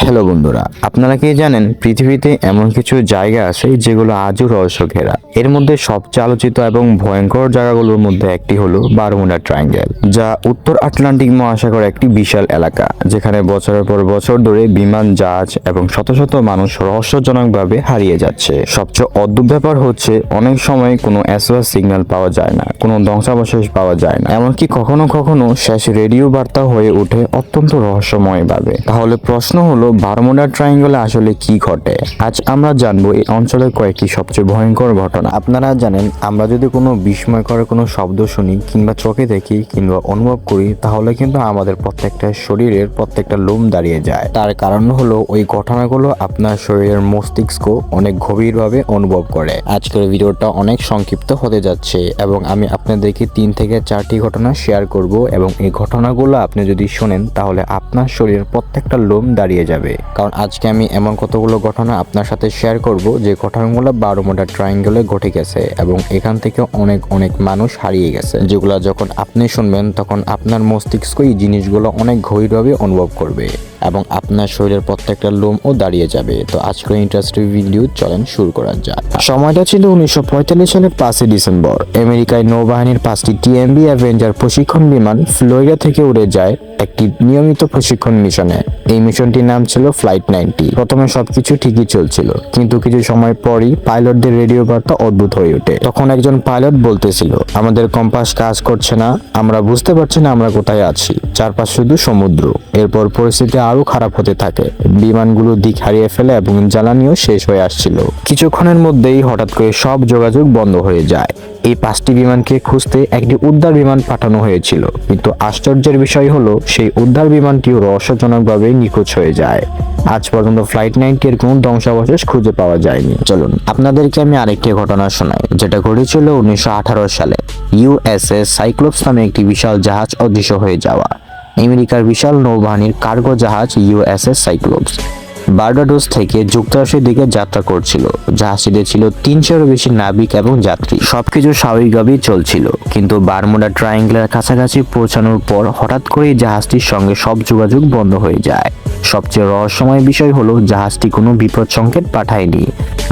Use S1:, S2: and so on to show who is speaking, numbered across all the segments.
S1: Hello বন্ধুরা, আপনারা কি জানেন পৃথিবীতে এমন কিছু জায়গা আছে যেগুলো আজও রহস্য ঘেরা। এর মধ্যে সবচেয়ে আলোচিত এবং ভয়ঙ্কর জায়গাগুলোর মধ্যে একটি হলো বারমুডা ট্রায়াঙ্গেল, যা উত্তর আটলান্টিক মহাসাগরের একটি বিশাল এলাকা, যেখানে বছরের পর বছর ধরে বিমান, জাহাজ এবং শত শত মানুষ রহস্যজনকভাবে হারিয়ে যাচ্ছে। সবচেয়ে অদ্ভুত ব্যাপার হচ্ছে অনেক সময় কোনো এসওএস সিগন্যাল পাওয়া যায় না, কোনো ধ্বংসাবশেষ পাওয়া যায় না, এমনকি কখনো কখনো শেষ রেডিও বার্তা হয়ে ওঠে অত্যন্ত রহস্যময়ভাবে। তাহলে প্রশ্ন হলো, বারমুডা ট্রায়াঙ্গলে আসলে কি ঘটে? আজ আমরা জানবো এই অঞ্চলের কয়েকটি সবচেয়ে ভয়ঙ্কর ঘটনা। আপনারা জানেন, আমরা যদি কোনো বিস্ময়কর কোনো শব্দ শুনি কিংবা চোখে দেখি কিংবা অনুভব করি, তাহলে কিন্তু আমাদের প্রত্যেকটা শরীরের প্রত্যেকটা লোম দাঁড়িয়ে যায়। তার কারণ হলো ওই ঘটনাগুলো আপনার শরীরের মস্তিষ্ক অনেক গভীরভাবে অনুভব করে। আজকের ভিডিওটা অনেক সংক্ষিপ্ত হতে যাচ্ছে এবং আমি আপনাদেরকে 3 থেকে 4টি ঘটনা শেয়ার করব, এবং এই ঘটনাগুলো আপনি যদি শোনেন তাহলে আপনার শরীরের প্রত্যেকটা লোম দাঁড়িয়ে যাবে। কারণ আজকে আমি এমন কতগুলো ঘটনা আপনার সাথে শেয়ার করব যে ঘটনাগুলো বারমুডা ট্রায়াঙ্গলে ঘটে গেছে এবং এখান থেকে অনেক অনেক মানুষ হারিয়ে গেছে, যেগুলো যখন আপনি শুনবেন তখন আপনার মস্তিষ্ক এই জিনিসগুলো অনেক গভীরভাবে অনুভব করবে এবং আপনার শরীরের প্রত্যেকটা লোমও দাঁড়িয়ে যাবে। তো আজকের ইন্টারেস্টিং ভিডিও চলেন শুরু করা যাক। সময়টা ছিল 1945 সালের 5 ডিসেম্বর। আমেরিকায় নৌবাহিনীর 5টি টিএমবি অ্যাভেঞ্জার প্রশিক্ষণ বিমান ফ্লোরিডা থেকে উড়ে যায় একটি নিয়মিত প্রশিক্ষণ মিশনে। এই মিশনটির নাম ছিল ফ্লাইট 90। প্রথমে সবকিছু ঠিকই চলছিল, কিন্তু কিছু সময় পরই পাইলটদের রেডিও বার্তা অদ্ভুত হয়ে ওঠে। তখন একজন পাইলট বলতেছিল, আমাদের কম্পাস কাজ করছে না, আমরা বুঝতে পারছি না আমরা কোথায় আছি, চারপাশ শুধু সমুদ্র। এরপর পরিস্থিতি আরো খারাপ হতে থাকে, বিমানগুলো দিক হারিয়ে ফেলে এবং জ্বালানিও শেষ হয়ে আসছিল। কিছুক্ষণের মধ্যেই হঠাৎ করে সব যোগাযোগ বন্ধ হয়ে যায়। এই 5টি বিমানকে খুঁজতে একটি উদ্ধার বিমান পাঠানো হয়েছিল, কিন্তু আশ্চর্যের বিষয় হলো সেই উদ্ধার বিমানটিও রহস্যজনকভাবে নিখোঁজ হয়ে যায়। আজ পর্যন্ত ফ্লাইট 90 এর কোনো ধ্বংসাবশেষ খুঁজে পাওয়া যায়নি। চলুন আপনাদেরকে আমি আরেকটি ঘটনা শোনাই, যেটা ঘটেছিল 1918 সালে। ইউএসএস সাইক্লোপস নামে একটি বিশাল জাহাজ অদৃশ্য হয়ে যাওয়া। আমেরিকার বিশাল নৌবাহিনীর কার্গো জাহাজ ইউএসএস সাইক্লোপস বার্বাডোস থেকে যুক্তরাষ্ট্রের দিকে যাত্রা করছিল। জাহাজটিতে ছিল 300-এরও বেশি নাবিক এবং যাত্রী। সবকিছু স্বাভাবিকভাবেই চলছিল, কিন্তু বারমুডা ট্রায়াঙ্গলের কাছাকাছি পৌঁছানোর পর হঠাৎ করে জাহাজটির সঙ্গে সব যোগাযোগ বন্ধ হয়ে যায়। সবচেয়ে রহস্যময় বিষয় হলো, জাহাজটি কোনো বিপদ সংকেত পাঠায়নি।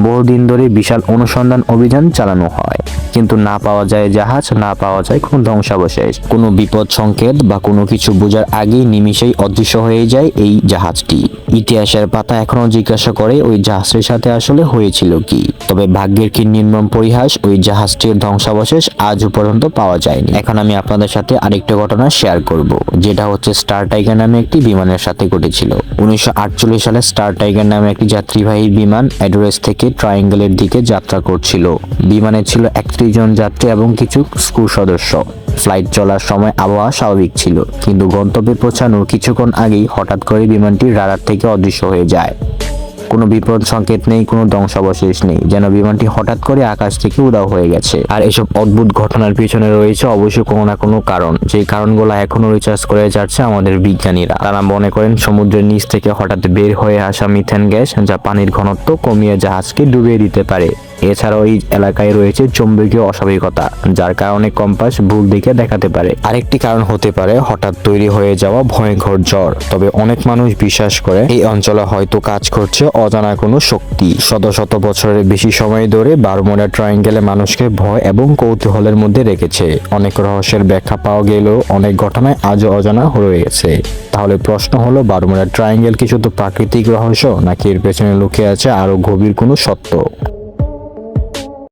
S1: বহুদিন ধরে বিশাল অনুসন্ধান অভিযান চালানো হয়, কিন্তু না পাওয়া যায় জাহাজ, না পাওয়া যায় কোনো ধ্বংসাবশেষ, কোনো বিপদ সংকেত বা কোনো কিছু বোঝার আগেই নিমিষেই অদৃশ্য হয়ে যায় এই জাহাজটি। ইতিহাসের পাতা এখনো জিজ্ঞাসা করে ওই জাহাজটির সাথে আসলে হয়েছিল কি। তবে ভাগ্যের কি নির্মম পরিহাস, ওই জাহাজটির ধ্বংসাবশেষ আজও পর্যন্ত পাওয়া যায়নি। এখন আমি আপনাদের সাথে আরেকটা ঘটনা শেয়ার করব, যেটা হচ্ছে স্টার টাইগার নামে একটি বিমানের সাথে ঘটেছিল। 1948 সালে স্টার টাইগার নামে একটি যাত্রীবাহী বিমান অ্যাড্রেস থেকে ট্রায়াঙ্গলের দিকে যাত্রা করছিল। বিমানে ছিল 31 জন যাত্রী এবং কিছু ক্রু সদস্য। ফ্লাইট চলার সময় আবহাওয়া স্বাভাবিক ছিল, কিন্তু গন্তব্যে পৌঁছানোর কিছুক্ষণ আগেই হঠাৎ করে বিমানটি রাডার থেকে অদৃশ্য হয়ে যায়। কোনো বিপদ সংকেত নেই, কোনো ধ্বংসাবশেষ নেই, যেন বিমানটি হঠাৎ করে আকাশ থেকে উধাও হয়ে গেছে। আর এসব অদ্ভুত ঘটনার পিছনে রয়েছে অবশ্যই কোনো না কোনো কারণ, যেই কারণগুলো এখনো রিসার্চ করে যাচ্ছে আমাদের বিজ্ঞানীরা। তারা মনে করেন সমুদ্রের নিচ থেকে হঠাৎ বের হয়ে আসা মিথেন গ্যাস, যা পানির ঘনত্ব কমিয়ে জাহাজকে ডুবিয়ে দিতে পারে। এছাড়াও এই এলাকায় রয়েছে চৌম্বকীয় অস্বাভাবিকতা, যার কারণে কম্পাস ভুল দিকে দেখাতে পারে। আরেকটি কারণ হতে পারে হঠাৎ তৈরি হয়ে যাওয়া ভয়ঙ্কর ঝড়। তবে অনেক মানুষ বিশ্বাস করে এই অঞ্চলে হয়তো কাজ করছে অজানা কোনো শক্তি। শত শত বছরের বেশি সময় ধরে বারমুডা ট্রায়াঙ্গেলে মানুষকে ভয় এবং কৌতূহলের মধ্যে রেখেছে। অনেক রহস্যের ব্যাখ্যা পাওয়া গেলেও অনেক ঘটনায় আজও অজানা হয়ে গেছে। তাহলে প্রশ্ন হলো, বারমুডা ট্রায়াঙ্গেল কি শুধু প্রাকৃতিক রহস্য, নাকি এর পেছনে লুকিয়ে আছে আরো গভীর কোনো সত্য?